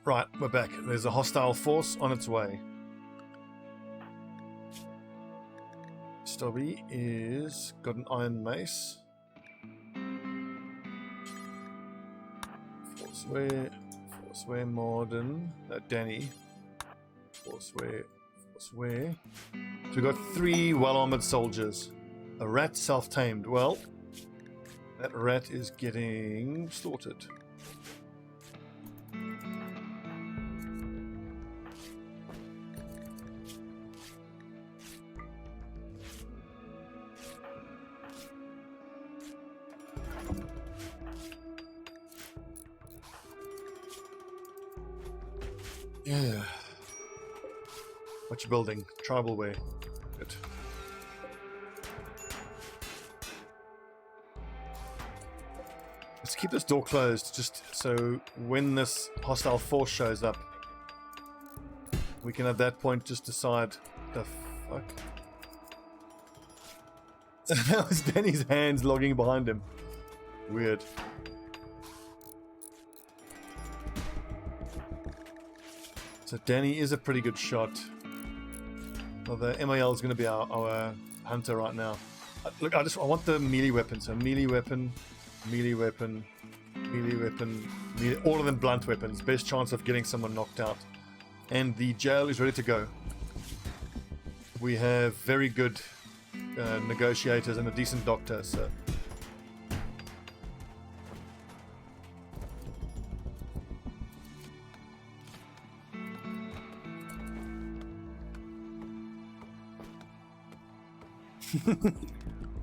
Right, we're back. There's a hostile force on its way. Stobbie is got an iron mace. Forswear modern. Danny. Forswear. So we got 3 well-armored soldiers. A rat self-tamed. Well, that rat is getting slaughtered. Yeah. What you building? Tribal way. Good. Let's keep this door closed, just so when this hostile force shows up, we can at that point just decide the fuck. That was Danny's hands logging behind him. Weird. So Danny is a pretty good shot. Well, the MAL is going to be our hunter right now. Look, I want the melee weapon. So melee weapon, melee weapon, melee weapon, melee, all of them blunt weapons. Best chance of getting someone knocked out. And the jail is ready to go. We have very good negotiators and a decent doctor. So.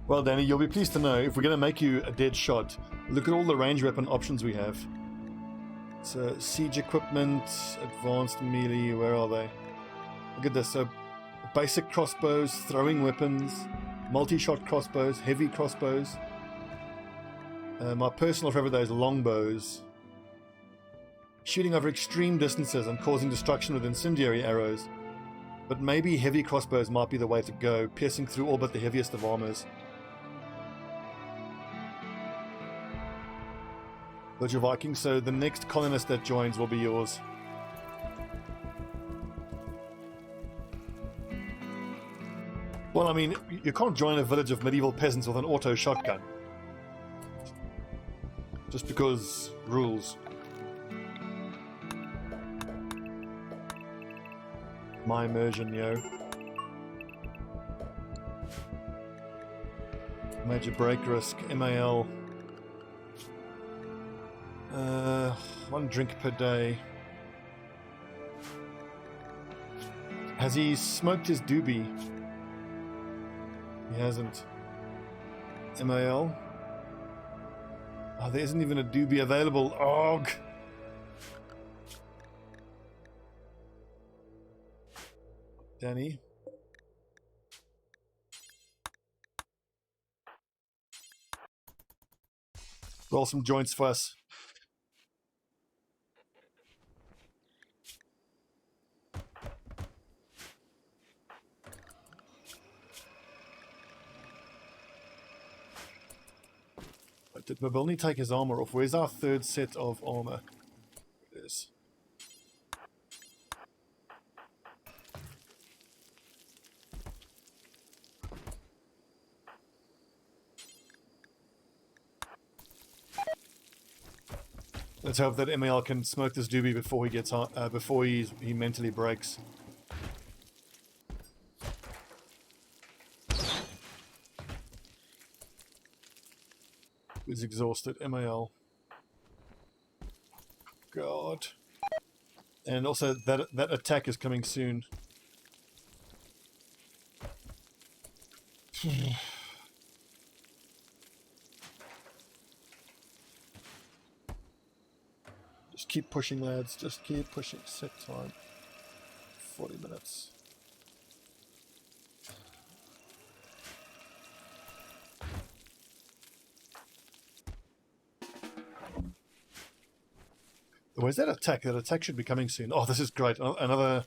Well, Danny, you'll be pleased to know if we're going to make you a dead shot, look at all the range weapon options we have. So, siege equipment, advanced melee, where are they? Look at this. So, basic crossbows, throwing weapons, multi-shot crossbows, heavy crossbows. My personal favorite though is longbows. Shooting over extreme distances and causing destruction with incendiary arrows. But maybe heavy crossbows might be the way to go, piercing through all but the heaviest of armors. Virgil Viking, so the next colonist that joins will be yours. Well, I mean, you can't join a village of medieval peasants with an auto shotgun. Just because rules. My immersion, yo. Major break risk, MAL. 1 drink per day. Has he smoked his doobie? He hasn't. MAL. Oh, there isn't even a doobie available. Ugh. Danny. Roll some joints for us. Did Mobilny take his armor off? Where's our 3rd set of armor? It is. Let's hope that ML can smoke this doobie before he gets before he mentally breaks. He's exhausted. MAL. God. And also that attack is coming soon. Just keep pushing, lads. Just keep pushing. Set time. 40 minutes. Where's that attack? That attack should be coming soon. Oh, this is great. Another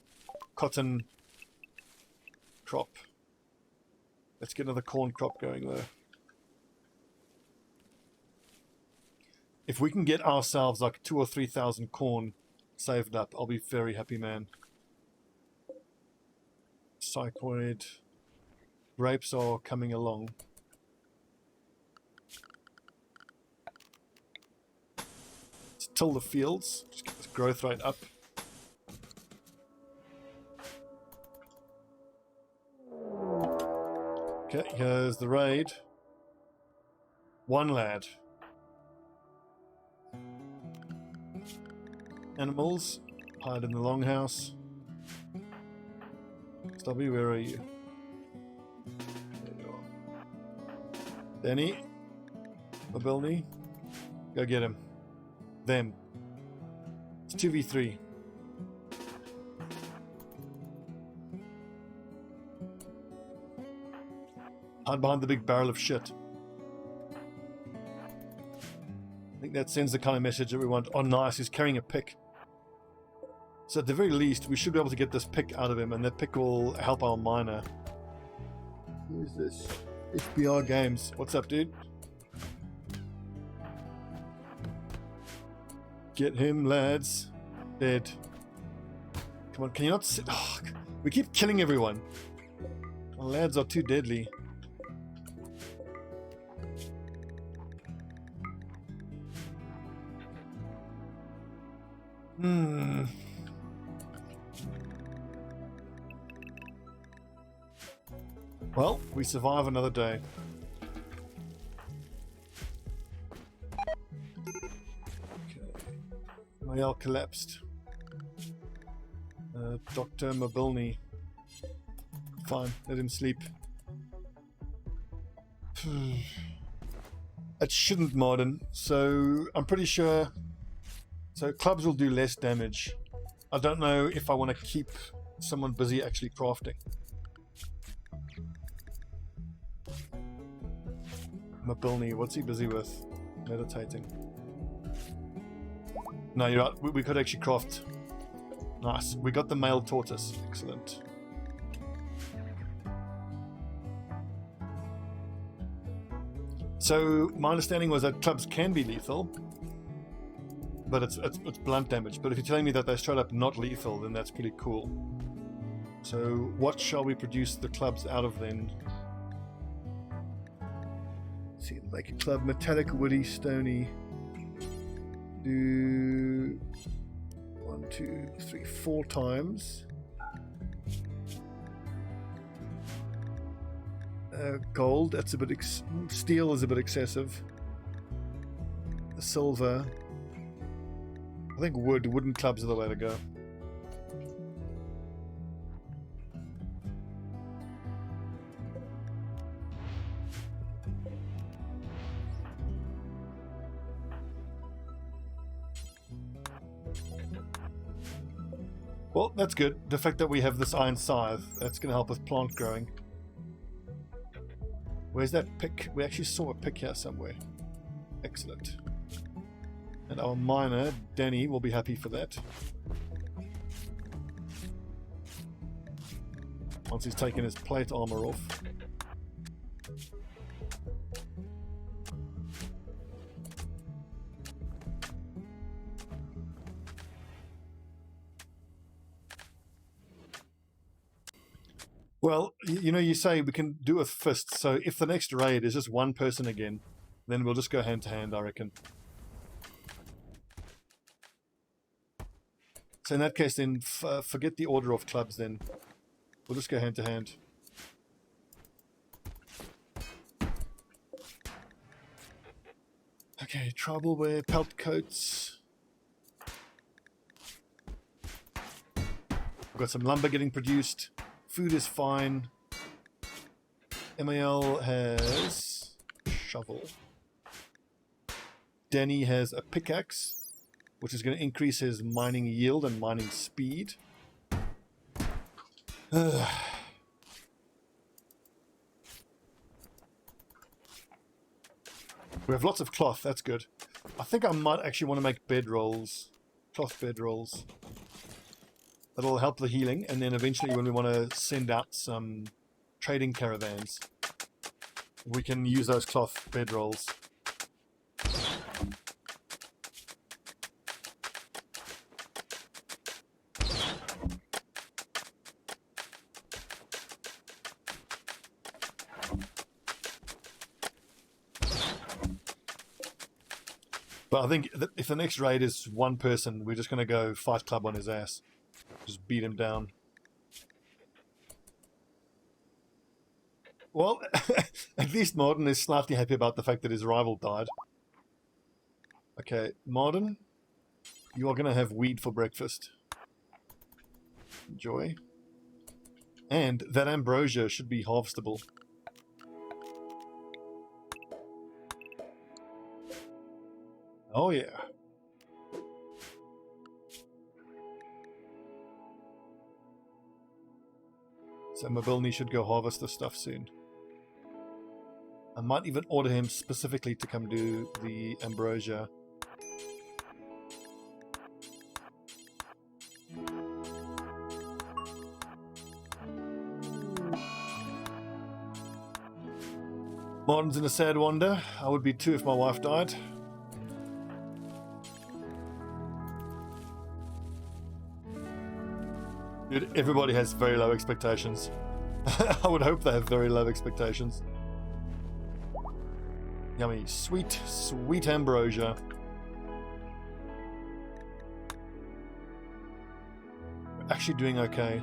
cotton crop. Let's get another corn crop going there. If we can get ourselves like 2,000 or 3,000 corn saved up. I'll be very happy, man. Psychoid. Grapes are coming along. Let's till the fields. Just get this growth rate up. Okay, here's the raid. One lad. Animals, hide in the longhouse. Stobbie, where are you? There you are. Danny, Mobilny, go get him. Them. It's 2v3. Hide behind the big barrel of shit. I think that sends the kind of message that we want. Oh, nice, he's carrying a pick. So at the very least, we should be able to get this pick out of him, and that pick will help our miner. Who is this? HBR Games. What's up, dude? Get him, lads. Dead. Come on, can you not sit? Oh, we keep killing everyone. Our lads are too deadly. Well, we survive another day. Okay. Mael collapsed. Dr. Mobilny. Fine, let him sleep. It shouldn't modern, so I'm pretty sure. So clubs will do less damage. I don't know if I want to keep someone busy actually crafting. Mobilny, what's he busy with? Meditating. No, you're right. We could actually craft. Nice. We got the male tortoise. Excellent. So my understanding was that clubs can be lethal, but it's blunt damage. But if you're telling me that they're straight up not lethal, then that's pretty cool. So what shall we produce the clubs out of then? Let's see, make a club metallic, woody, stony. Do 1, 2, 3, 4 times. Gold, that's a bit. Steel is a bit excessive. Silver. I think wooden clubs are the way to go. Well, that's good. The fact that we have this iron scythe, that's going to help with plant growing. Where's that pick? We actually saw a pick here somewhere. Excellent. And our miner, Danny, will be happy for that. Once he's taken his plate armor off. Well, you know, you say we can do with fists, so if the next raid is just one person again, then we'll just go hand to hand, I reckon. So in that case, then forget the order of clubs then. We'll just go hand to hand. Okay, tribal wear, pelt coats. We've got some lumber getting produced. Food is fine. Mael has shovel. Danny has a pickaxe, which is going to increase his mining yield and mining speed. We have lots of cloth, that's good. I think I might actually want to make bedrolls, cloth bedrolls. That'll help the healing, and then eventually when we want to send out some trading caravans, we can use those cloth bedrolls. But I think if the next raid is one person, we're just going to go Fight Club on his ass. Just beat him down. Well, at least Martin is slightly happy about the fact that his rival died. Okay, Martin, you are going to have weed for breakfast. Enjoy. And that ambrosia should be harvestable. Oh yeah. So Mobilny should go harvest this stuff soon. I might even order him specifically to come do the ambrosia. Martin's in a sad wander. I would be too if my wife died. Dude, everybody has very low expectations. I would hope they have very low expectations. Yummy. Sweet, sweet ambrosia. We're actually doing okay.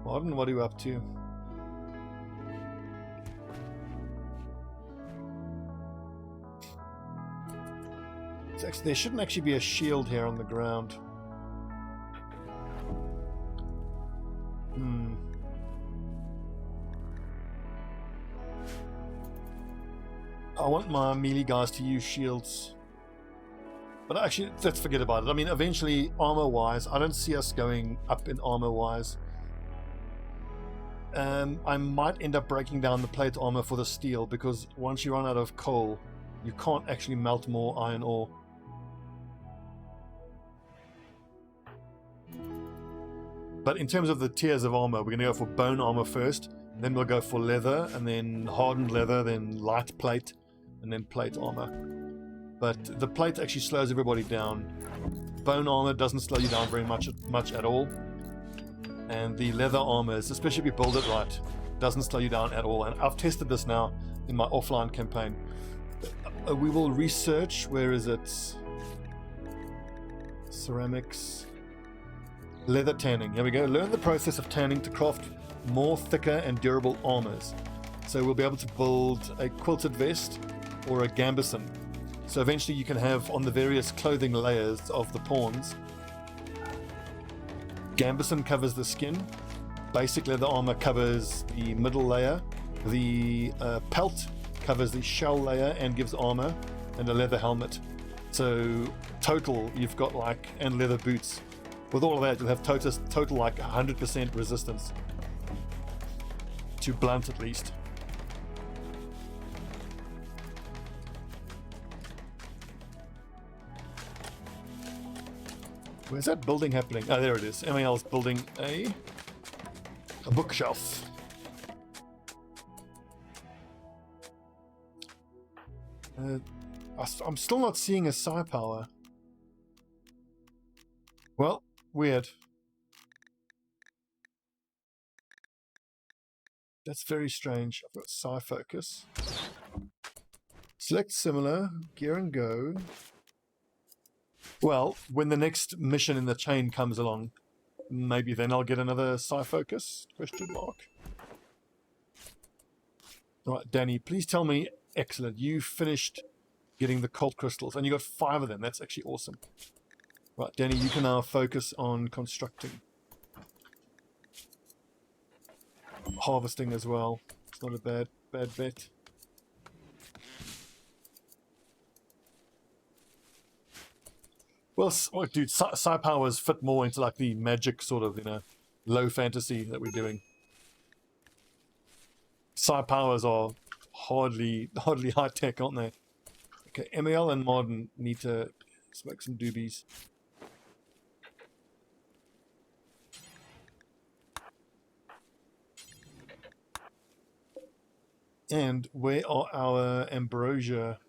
Martin, what are you up to? There shouldn't actually be a shield here on the ground. I want my melee guys to use shields. But actually, let's forget about it. I mean, eventually, armor-wise, I don't see us going up in armor-wise. I might end up breaking down the plate armor for the steel, because once you run out of coal, you can't actually melt more iron ore. But in terms of the tiers of armor, we're going to go for bone armor first, then we'll go for leather, and then hardened leather, then light plate, and then plate armor. But the plate actually slows everybody down. Bone armor doesn't slow you down very much at all. And the leather armors, especially if you build it right, doesn't slow you down at all. And I've tested this now in my offline campaign. We will research, where is it? Ceramics. Leather tanning. Here we go. Learn the process of tanning to craft more thicker and durable armors. So we'll be able to build a quilted vest or a gambeson. So eventually you can have on the various clothing layers of the pawns. Gambeson covers the skin. Basic leather armor covers the middle layer. The pelt covers the shell layer and gives armor, and a leather helmet. So total you've got like, and leather boots. With all of that, you'll have total like 100% resistance to blunt at least. Where's that building happening? Oh, there it is. MAL's building a bookshelf. I'm still not seeing a psi power. Well, weird. That's very strange. I've got psi focus. Select similar, gear and go. Well, when the next mission in the chain comes along, maybe then I'll get another psi focus? Question mark. All right, Danny, please tell me. Excellent. You finished getting the cult crystals, and you got 5 of them. That's actually awesome. Right, Danny, you can now focus on constructing. Harvesting as well. It's not a bad bet. Well, dude, psi powers fit more into like the magic sort of, low fantasy that we're doing. Psi powers are hardly high tech, aren't they? Okay, ML and Modern need to smoke some doobies. And where are our ambrosia?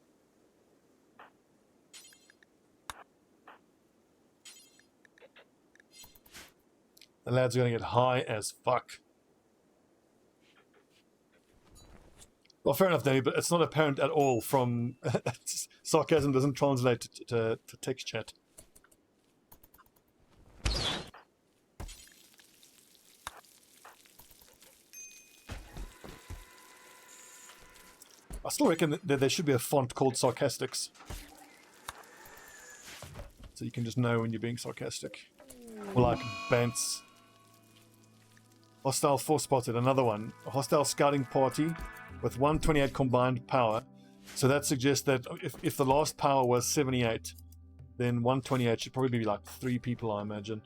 The lads are going to get high as fuck. Well, fair enough, Danny, but it's not apparent at all from... sarcasm doesn't translate to text chat. I still reckon that there should be a font called sarcastics. So you can just know when you're being sarcastic. Or like Bants. Hostile force spotted, another one. A hostile scouting party with 128 combined power. So that suggests that if the last power was 78, then 128 should probably be like 3 people, I imagine.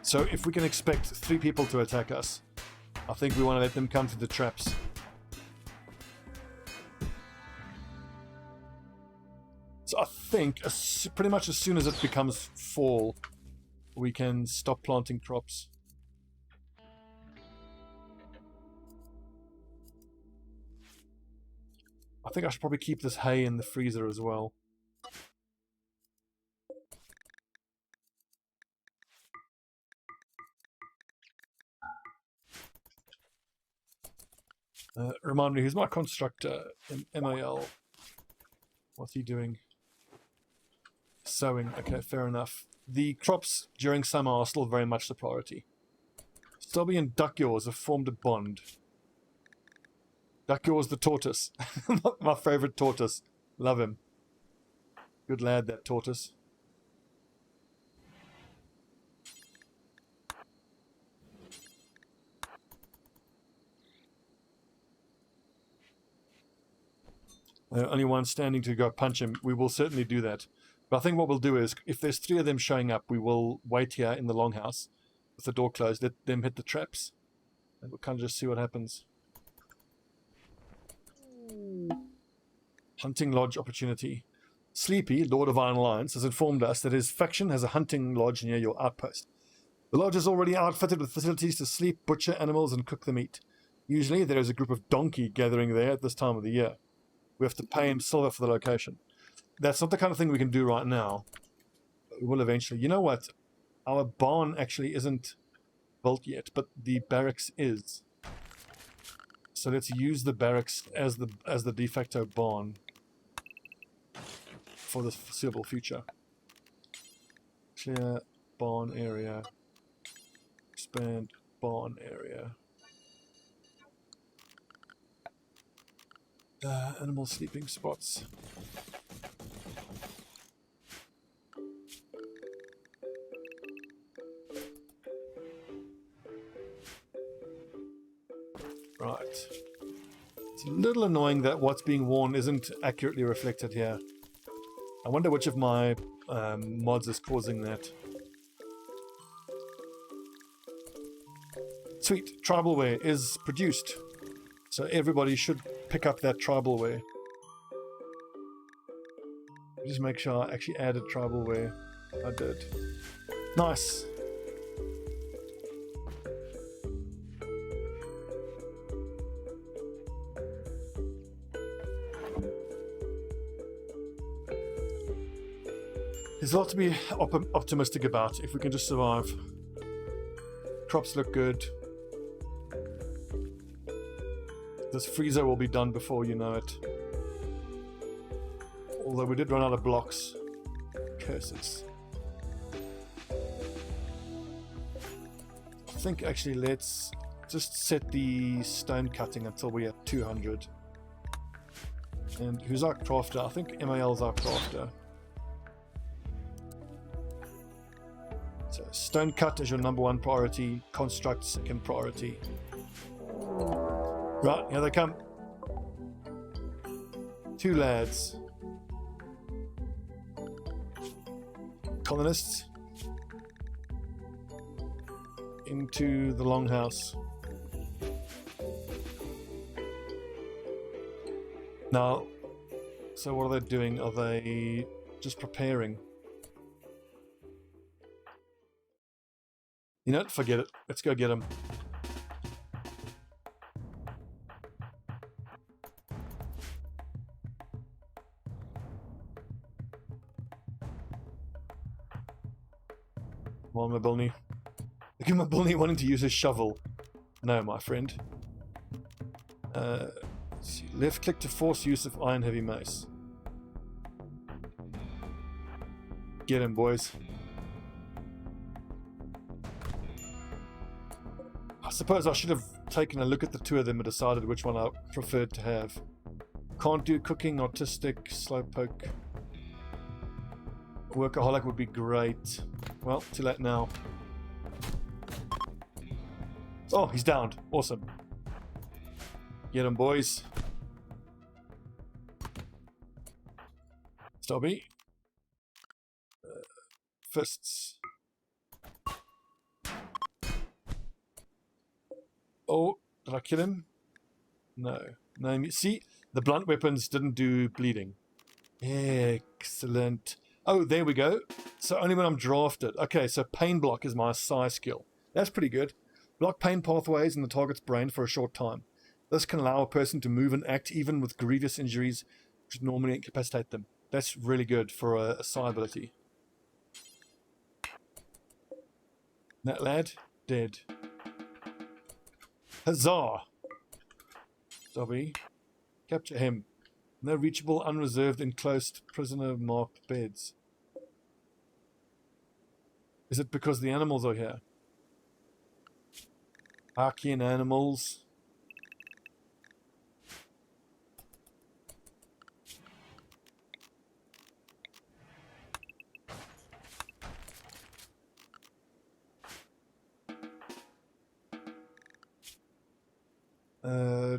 So if we can expect 3 people to attack us, I think we want to let them come to the traps. So I think pretty much as soon as it becomes fall, we can stop planting crops. I think I should probably keep this hay in the freezer as well. Remind me, who's my constructor in MAL? What's he doing? Sowing. Okay, fair enough. The crops during summer are still very much the priority. Stobbie and Duckyaws have formed a bond. Duckyaws the tortoise. My favorite tortoise. Love him. Good lad, that tortoise. Only one standing to go punch him. We will certainly do that. But I think what we'll do is, if there's 3 of them showing up, we will wait here in the longhouse with the door closed, let them hit the traps, and we'll kind of just see what happens. Hunting lodge opportunity. Sleepy, Lord of Iron Alliance, has informed us that his faction has a hunting lodge near your outpost. The lodge is already outfitted with facilities to sleep, butcher animals, and cook the meat. Usually there is a group of donkey gathering there at this time of the year. We have to pay him silver for the location. That's not the kind of thing we can do right now. We will eventually. You know what? Our barn actually isn't built yet, but the barracks is. So let's use the barracks as the de facto barn for the foreseeable future. Clear barn area. Expand barn area. Animal sleeping spots. Right. It's a little annoying that what's being worn isn't accurately reflected here. I wonder which of my mods is causing that. Sweet. Tribal wear is produced. So everybody should pick up that tribal wear. Just make sure I actually added tribal wear. I did. Nice. There's a lot to be optimistic about if we can just survive. Crops look good. This freezer will be done before you know it. Although we did run out of blocks. Curses. I think actually let's just set the stone cutting until we're at 200. And who's our crafter? I think MAL's our crafter. So stone cut is your #1 priority. Construct second priority. Right, here they come. 2 lads. Colonists. Into the longhouse. Now, so what are they doing? Are they just preparing? You know what? Forget it. Let's go get him. Come on, Mobilny. Look at Mobilny wanting to use his shovel. No, my friend. Left click to force use of iron heavy mace. Get him, boys. I suppose I should have taken a look at the two of them and decided which one I preferred to have. Can't do cooking, autistic, slowpoke. Workaholic would be great. Well, too late now. Oh, he's downed. Awesome. Get him, boys. Stobbie. Fists. Oh, did I kill him? No. No. See, the blunt weapons didn't do bleeding. Excellent. Oh, there we go. So only when I'm drafted. Okay, so pain block is my psi skill. That's pretty good. Block pain pathways in the target's brain for a short time. This can allow a person to move and act even with grievous injuries which normally incapacitate them. That's really good for a psi ability. That lad, dead. Huzzah! Stobbie. Capture him. No reachable, unreserved, enclosed prisoner marked beds. Is it because the animals are here? Archean animals.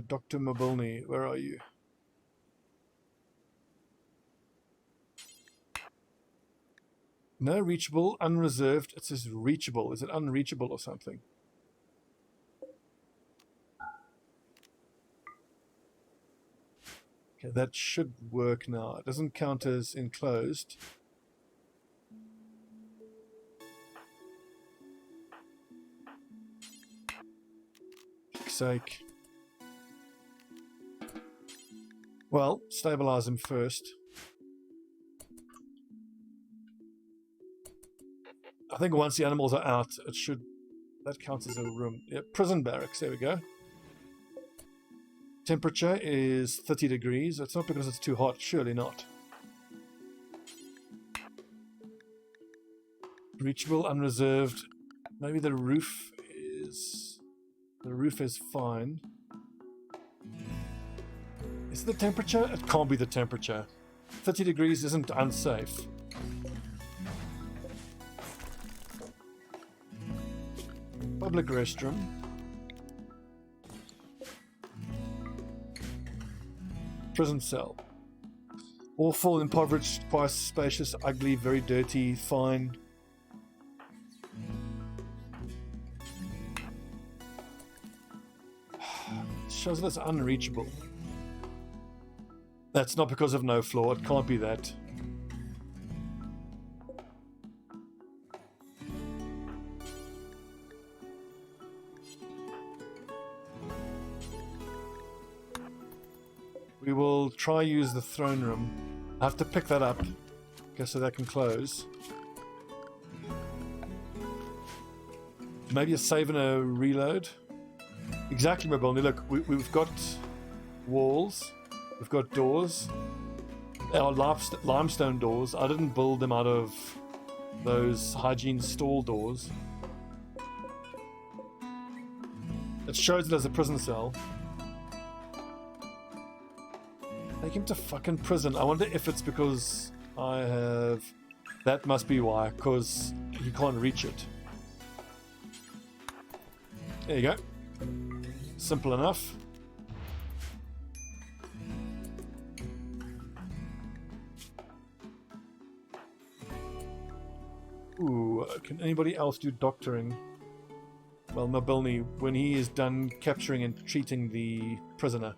Dr. Mobilny, where are you? No reachable, unreserved. It says reachable. Is it unreachable or something? Okay, that should work now. It doesn't count as enclosed. For fuck's sake. Well, stabilize him first. I think once the animals are out, it should... That counts as a room. Yeah, prison barracks, there we go. Temperature is 30 degrees. It's not because it's too hot, surely not. Reachable, unreserved. Maybe the roof is... The roof is fine. Is it the temperature? It can't be the temperature. 30 degrees isn't unsafe. Public restroom. Prison cell. Awful, impoverished, quite spacious, ugly, very dirty, fine. Shows that it's unreachable. That's not because of no floor. It can't be that. We will try use the throne room. I have to pick that up. Okay, so that can close. Maybe a save and a reload. Exactly, Mobilny. Look, we've got walls. We've got doors. Our limestone doors. I didn't build them out of those hygiene stall doors. It shows it as a prison cell. Take him to fucking prison. I wonder if it's because I have... That must be why, because you can't reach it. There you go. Simple enough. Ooh, can anybody else do doctoring? Well, Mobilny, when he is done capturing and treating the prisoner.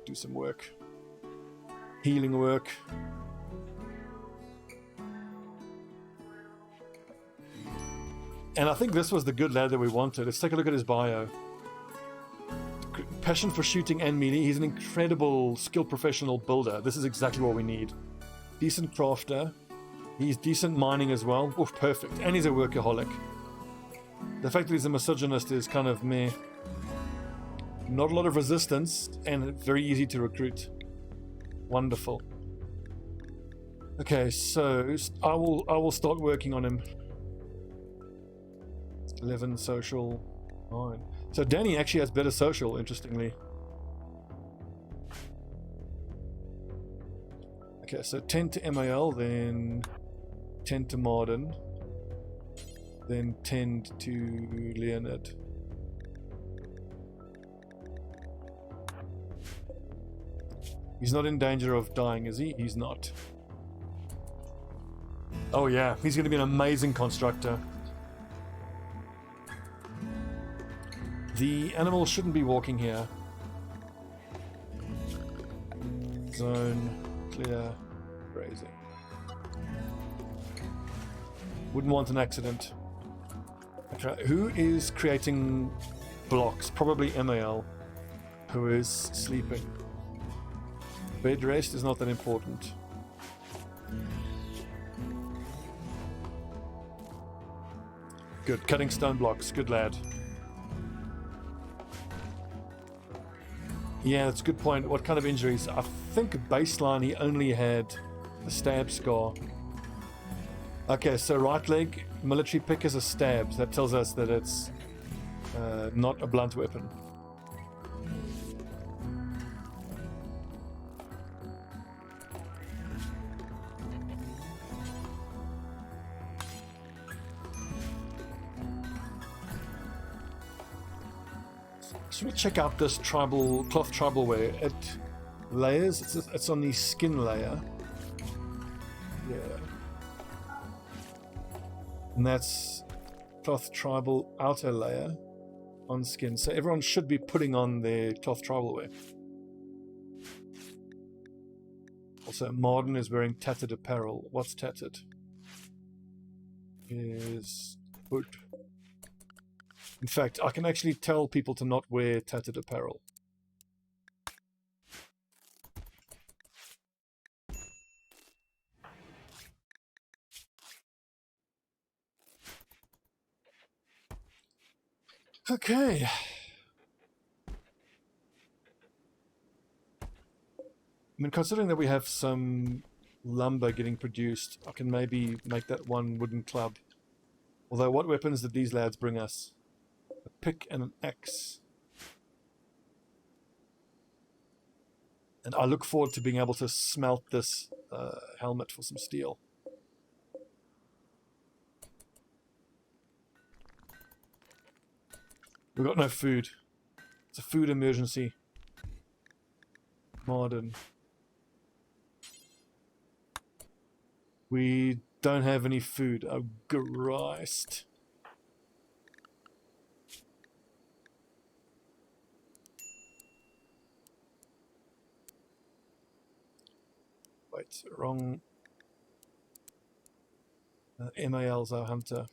Do some work. Healing work. And I think this was the good lad that we wanted. Let's take a look at his bio. Passion for shooting and melee. He's an incredible skilled professional builder. This is exactly what we need. Decent crafter. He's decent mining as well. Oh, perfect. And he's a workaholic. The fact that he's a misogynist is kind of meh. Not a lot of resistance and very easy to recruit. Wonderful. Okay, so I will start working on him. 11 social, 9. So Danny actually has better social, interestingly. Okay, so 10 to MAL, then 10 to Marden, then 10 to Leonard. He's not in danger of dying, is he? He's not. Oh yeah, he's going to be an amazing constructor. The animal shouldn't be walking here. Zone, clear, grazing. Wouldn't want an accident. Okay, who is creating blocks? Probably MAL, who is sleeping. Bed rest is not that important. Good, cutting stone blocks, good lad. Yeah, that's a good point. What kind of injuries? I think baseline he only had a stab scar. Okay, so right leg, military pick is a stab. That tells us that it's not a blunt weapon. Should we check out this cloth tribal wear? It layers. It's on the skin layer. Yeah, and that's cloth tribal outer layer on skin. So everyone should be putting on their cloth tribal wear. Also, Marden is wearing tattered apparel. What's tattered? Is hood. In fact, I can actually tell people to not wear tattered apparel. Okay. I mean, considering that we have some lumber getting produced, I can maybe make that one wooden club. Although, what weapons did these lads bring us? A pick and an axe. And I look forward to being able to smelt this helmet for some steel. We've got no food. It's a food emergency. Modern. We don't have any food. Oh, Christ. Wait, wrong. MAL's our hunter.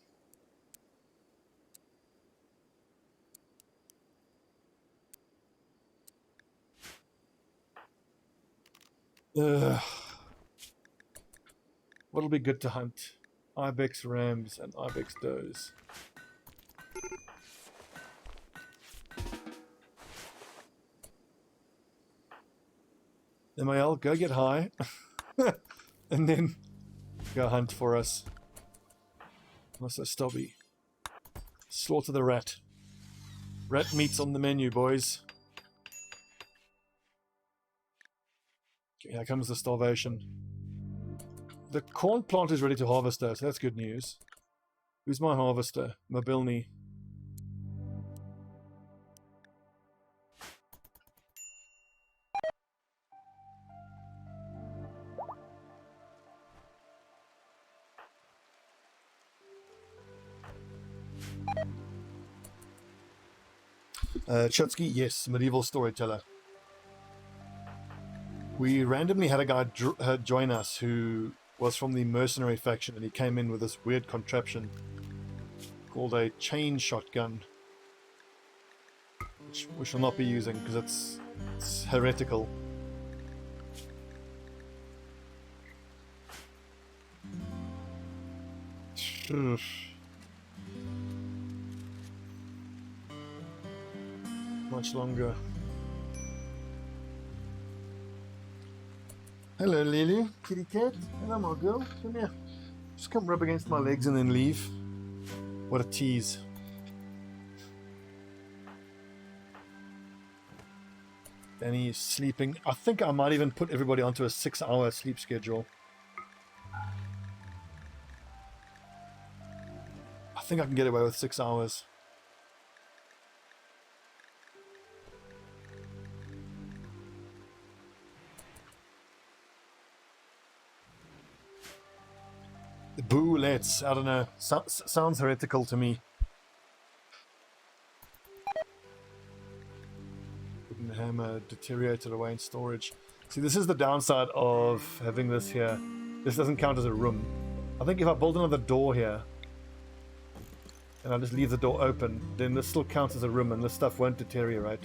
What'll be good to hunt? Ibex rams and ibex does. MAL, go get high. And then go hunt for us. Also, Stobbie. Slaughter the rat. Rat meat's on the menu, boys. Okay, here comes the starvation. The corn plant is ready to harvest though, so that's good news. Who's my harvester? Mobilny. Chutsky, yes, medieval storyteller. We randomly had a guy join us who was from the mercenary faction, and he came in with this weird contraption. called a chain shotgun, which we shall not be using because it's heretical. Much longer. Hello, Lily. Kitty cat. Hello, my girl. Come here. Just come rub against my legs and then leave. What a tease. Danny is sleeping. I think I might even put everybody onto a 6-hour sleep schedule. I think I can get away with 6 hours. Boo, let's. I don't know. Sounds heretical to me. Wooden hammer deteriorated away in storage. See, this is the downside of having this here. This doesn't count as a room. I think if I build another door here, and I just leave the door open, then this still counts as a room and this stuff won't deteriorate.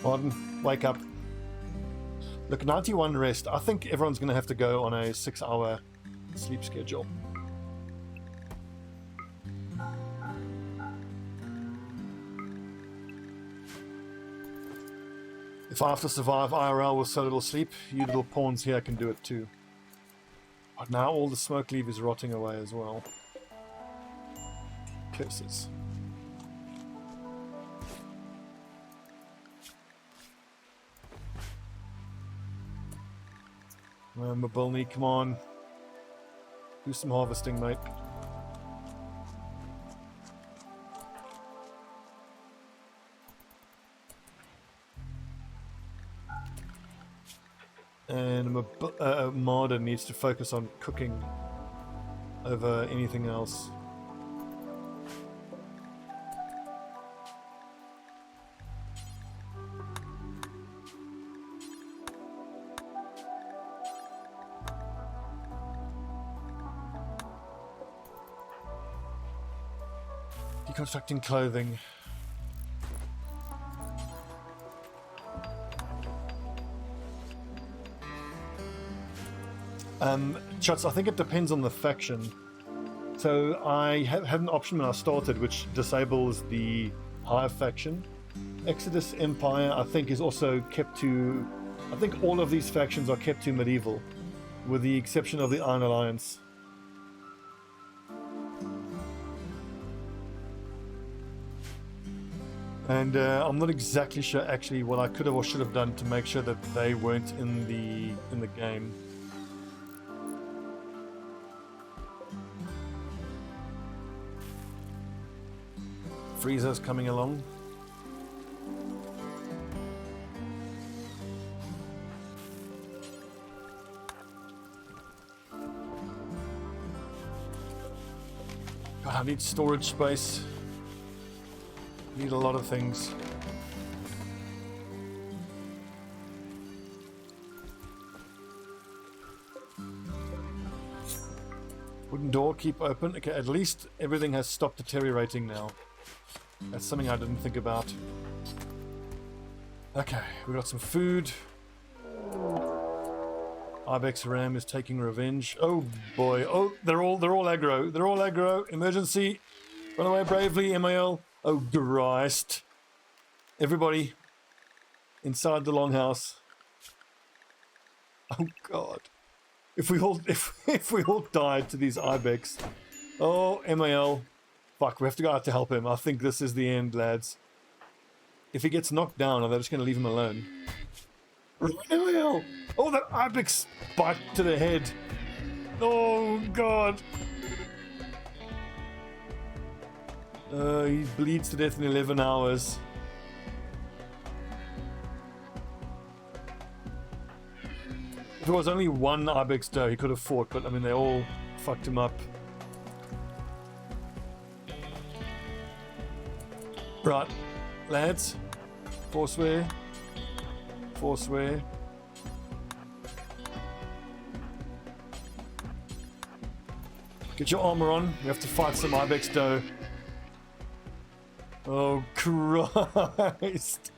Pardon, wake up. Look, 91 rest. I think everyone's going to have to go on a 6-hour sleep schedule. If I have to survive IRL with so little sleep, you little pawns here can do it too. But now all the smoke leaf is rotting away as well. Curses. Mobilny, come on. Do some harvesting, mate. And Marder needs to focus on cooking over anything else. Deconstructing clothing. Chuts, I think it depends on the faction. So I had an option when I started which disables the Hive faction. Exodus Empire, I think, is also kept to... I think all of these factions are kept to medieval, with the exception of the Iron Alliance. And I'm not exactly sure actually what I could have or should have done to make sure that they weren't in the game. Freezer's coming along. God, I need storage space. Need a lot of things. Wooden door, keep open. Okay, at least everything has stopped deteriorating now. That's something I didn't think about. Okay, we got some food. Ibex Ram is taking revenge. Oh boy! Oh, they're all aggro. They're all aggro. Emergency! Run away bravely, MAL. Oh Christ! Everybody inside the longhouse. Oh God! If we all died to these Ibex. Oh MAL. Fuck, we have to go out to help him. I think this is the end, lads. If he gets knocked down, are they just going to leave him alone? Oh, that Ibex bite to the head. Oh, God. He bleeds to death in 11 hours. If there was only one Ibex doe, he could have fought, but I mean, they all fucked him up. Right, lads, forswear. Get your armor on. We have to fight some ibex doe. Oh, Christ.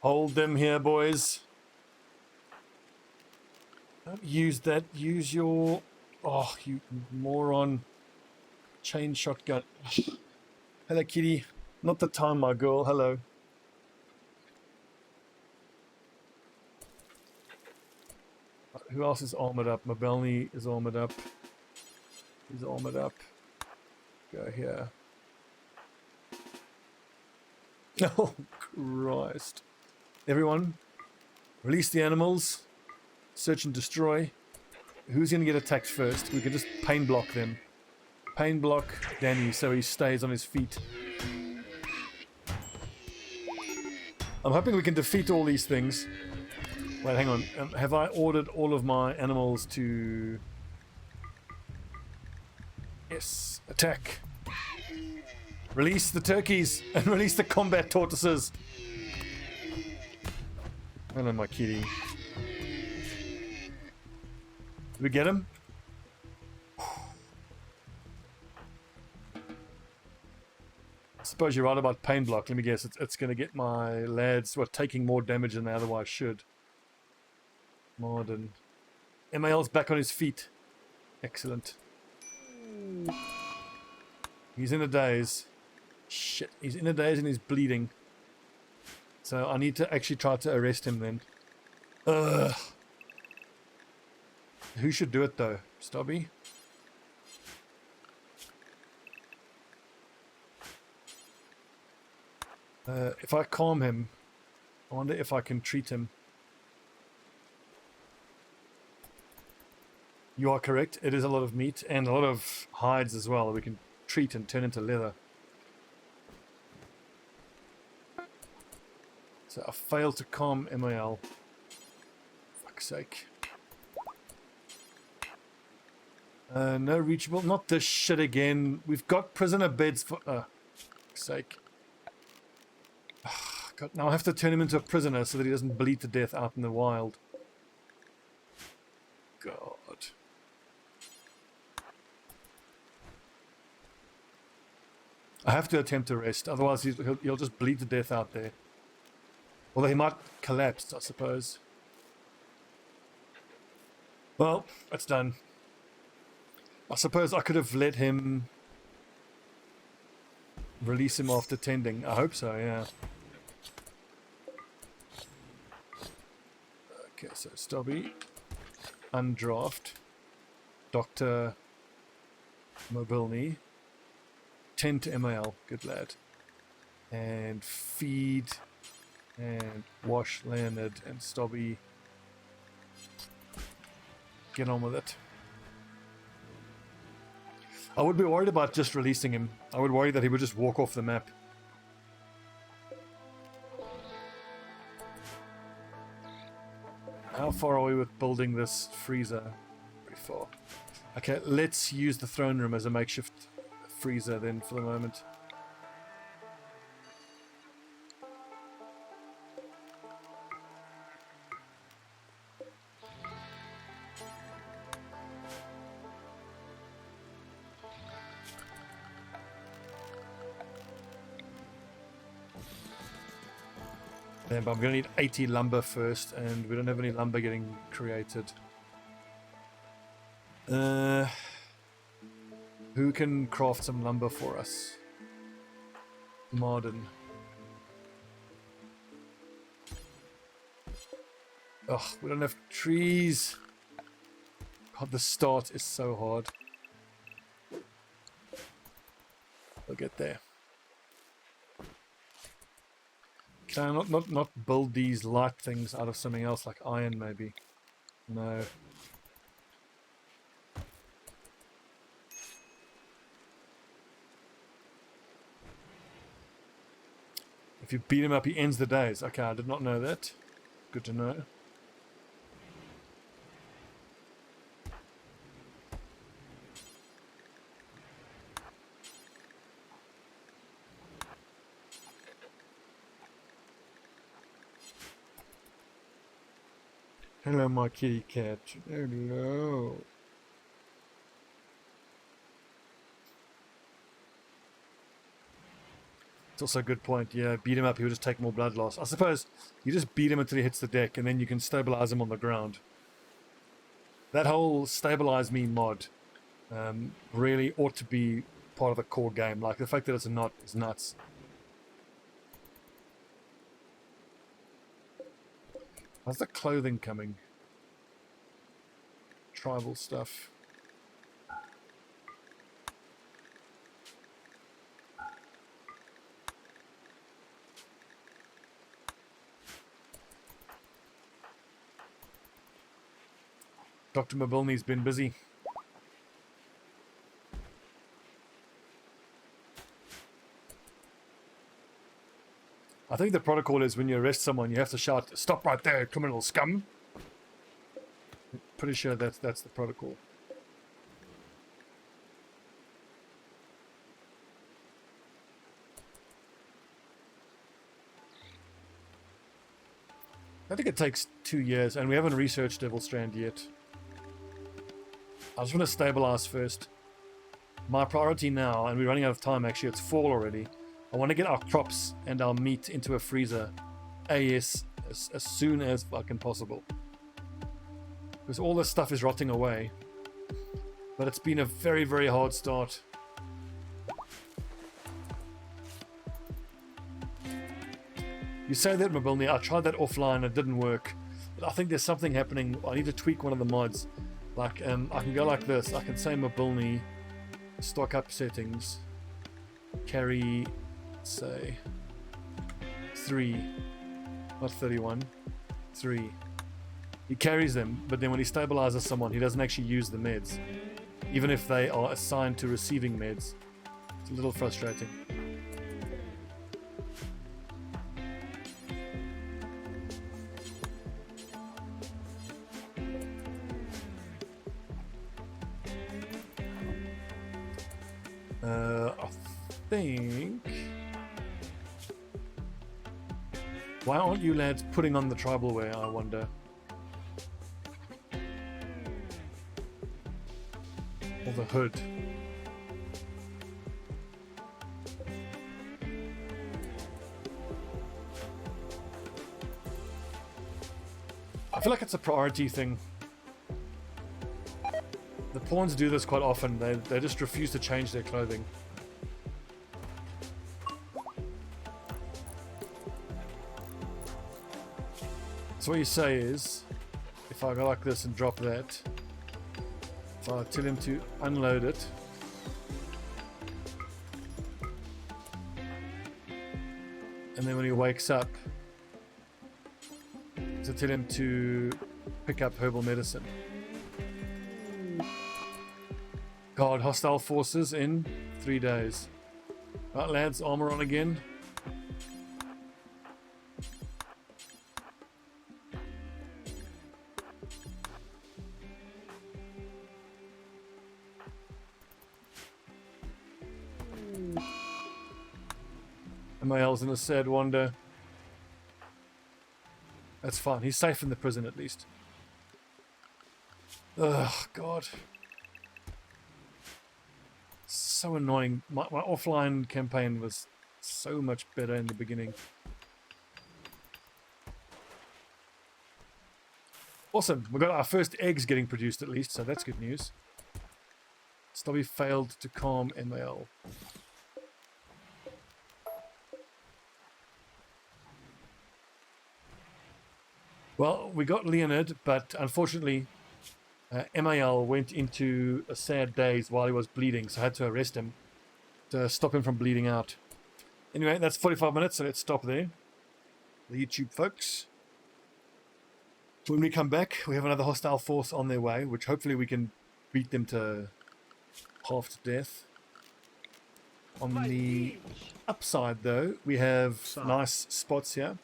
Hold them here, boys. Don't use that. Use your... Oh, you moron. Chain shotgun. Hello, kitty. Not the time, my girl. Hello. Who else is armored up? Mabelny is armored up. He's armored up. Go here. Oh, Christ. Everyone, release the animals. Search and destroy. Who's going to get attacked first? We can just pain block them. Pain block Danny so he stays on his feet. I'm hoping we can defeat all these things. Wait, hang on. Have I ordered all of my animals to... Yes. Attack. Release the turkeys and release the combat tortoises. Hello, my kitty. Did we get him? I suppose you're right about pain block. Let me guess. It's going to get my lads taking more damage than they otherwise should. Modern. MAL's back on his feet. Excellent. He's in a daze. Shit. He's in a daze and he's bleeding. So I need to actually try to arrest him then. Ugh. Who should do it though? Stobbie? If I calm him, I wonder if I can treat him. You are correct. It is a lot of meat and a lot of hides as well. We can treat and turn into leather. So I failed to calm MAL. Fuck's sake. No reachable. Not this shit again. We've got prisoner beds for... fuck's sake. God, now I have to turn him into a prisoner so that he doesn't bleed to death out in the wild. God. I have to attempt to rest, otherwise he'll just bleed to death out there. Although he might collapse, I suppose. Well, that's done. I suppose I could have let him release him after tending. I hope so, yeah. Okay, so Stobbie, undraft, Dr. Mobilny, tend to MAL, good lad, and feed and wash Leonard and Stobbie. Get on with it. I would be worried about just releasing him. I would worry that he would just walk off the map. How far are we with building this freezer? Pretty far. Okay, let's use the throne room as a makeshift freezer then for the moment. But I'm going to need 80 lumber first, and we don't have any lumber getting created. Who can craft some lumber for us? Modern. Ugh, we don't have trees. God, the start is so hard. We'll get there. Can I not build these light things out of something else, like iron maybe? No. If you beat him up, he ends the days. Okay, I did not know that. Good to know. Hello, my kitty cat. Hello. It's also a good point. Yeah, beat him up, he'll just take more blood loss. I suppose you just beat him until he hits the deck, and then you can stabilize him on the ground. That whole stabilize me mod really ought to be part of the core game. Like, the fact that it's not is nuts. How's the clothing coming? Tribal stuff. Dr. Mobilny's been busy. I think the protocol is when you arrest someone, you have to shout, "Stop right there, criminal scum!" Pretty sure that's the protocol. I think it takes 2 years, and we haven't researched Devil Strand yet. I just want to stabilize first. My priority now, and we're running out of time actually, it's fall already. I want to get our crops and our meat into a freezer as soon as fucking possible. Because all this stuff is rotting away. But it's been a very, very hard start. You say that, Mobilny. I tried that offline, it didn't work. But I think there's something happening. I need to tweak one of the mods. Like, I can go like this. I can say Mobilny, stock up settings, carry, say, 3, not 31, 3. He carries them, but then when he stabilizes someone, he doesn't actually use the meds, even if they are assigned to receiving meds. It's a little frustrating. I think... Why aren't you lads putting on the tribal wear, I wonder? Or the hood. I feel like it's a priority thing. The pawns do this quite often. They just refuse to change their clothing. So what you say is, if I go like this and drop that, if I tell him to unload it, and then when he wakes up, to tell him to pick up herbal medicine. God, hostile forces in 3 days. Right, lads, armor on again. MAL's in a sad wander. That's fine. He's safe in the prison at least. Ugh, God. So annoying. My offline campaign was so much better in the beginning. Awesome. We got our first eggs getting produced at least, so that's good news. Stobbie failed to calm MAL. Well, we got Leonard, but unfortunately, MAL went into a sad daze while he was bleeding, so I had to arrest him to stop him from bleeding out. Anyway, that's 45 minutes, so let's stop there. The YouTube folks. When we come back, we have another hostile force on their way, which hopefully we can beat them to half to death. On the upside, though, we have nice spots here.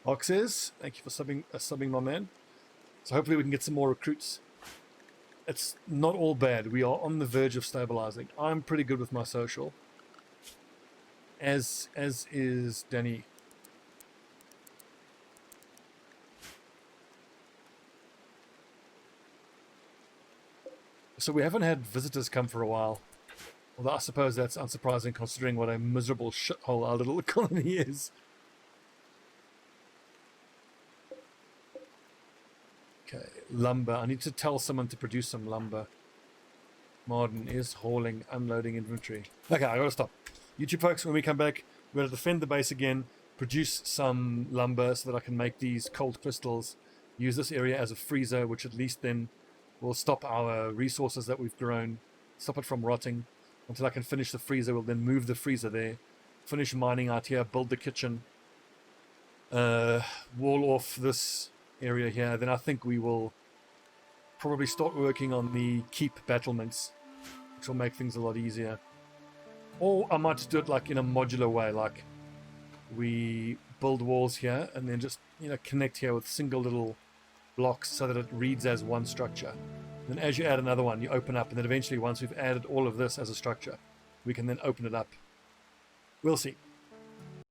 Oxes, thank you for subbing my man. So hopefully we can get some more recruits. It's not all bad. We are on the verge of stabilizing. I'm pretty good with my social. As is Danny. So we haven't had visitors come for a while. Although I suppose that's unsurprising considering what a miserable shithole our little colony is. Okay, lumber. I need to tell someone to produce some lumber. Martin is hauling, unloading inventory. Okay, I gotta stop. YouTube folks, when we come back, we're gonna defend the base again, produce some lumber so that I can make these cold crystals, use this area as a freezer, which at least then will stop our resources that we've grown, stop it from rotting. Until I can finish the freezer, we'll then move the freezer there, finish mining out here, build the kitchen, wall off this area here. Then I think we will probably start working on the keep battlements, which will make things a lot easier. Or I might just do it like in a modular way, like we build walls here and then just, you know, connect here with single little blocks so that it reads as one structure. Then as you add another one, you open up, and then eventually once we've added all of this as a structure, we can then open it up. We'll see.